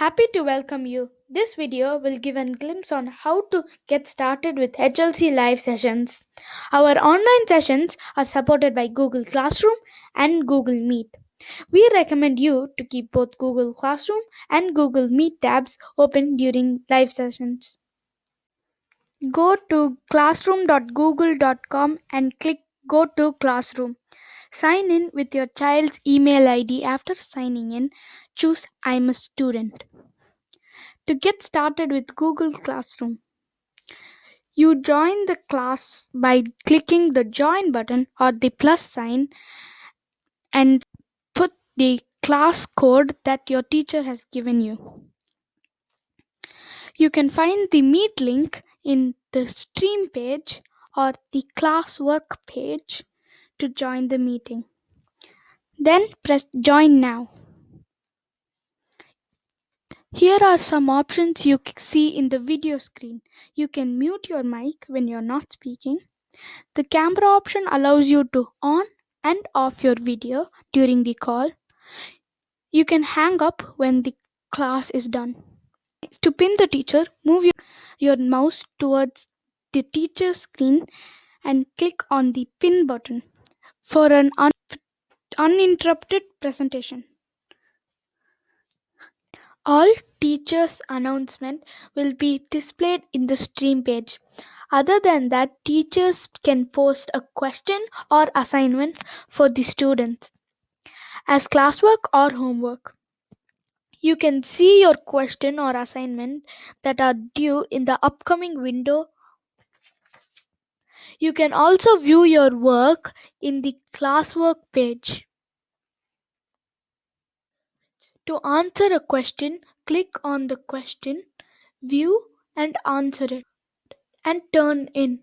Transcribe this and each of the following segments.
Happy to welcome you. This video will give a glimpse on how to get started with HLC Live sessions. Our online sessions are supported by Google Classroom and Google Meet. We recommend you to keep both Google Classroom and Google Meet tabs open during live sessions. Go to classroom.google.com and click Go to Classroom. Sign in with your child's email ID. After signing in, choose I'm a student. To get started with Google Classroom, you join the class by clicking the join button or the plus sign and put the class code that your teacher has given you. You can find the Meet link in the stream page or the classwork page to join the meeting. Then press join now. Here are some options you see in the video screen. You can mute your mic when you're not speaking. The camera option allows you to on and off your video during the call. You can hang up when the class is done. To pin the teacher, move your mouse towards the teacher's screen and click on the pin button for an uninterrupted presentation. All teachers' announcements will be displayed in the stream page. Other than that, teachers can post a question or assignment for the students as classwork or homework. You can see your question or assignment that are due in the upcoming window. You can also view your work in the classwork page. To answer a question, click on the question, view and answer it, and turn in.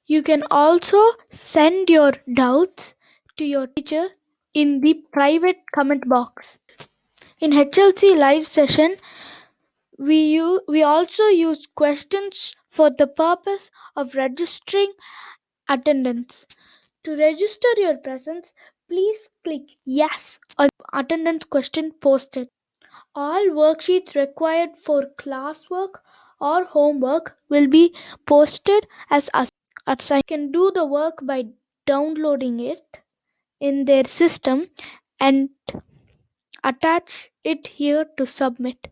You can also send your doubts to your teacher in the private comment box. In HLC live session, we also use questions for the purpose of registering attendance. To register your presence, please click yes on the attendance question posted. All worksheets required for classwork or homework will be posted as assignments. You can do the work by downloading it in their system and attach it here to submit.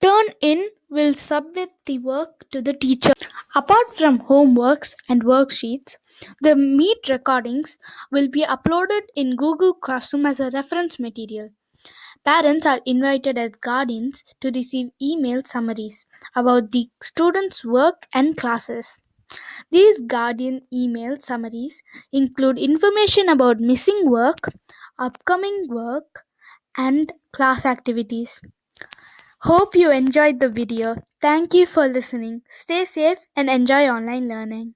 Turn in will submit the work to the teacher. Apart from homeworks and worksheets, the Meet recordings will be uploaded in Google Classroom as a reference material. Parents are invited as guardians to receive email summaries about the students' work and classes. These guardian email summaries include information about missing work, upcoming work, and class activities. Hope you enjoyed the video. Thank you for listening. Stay safe and enjoy online learning.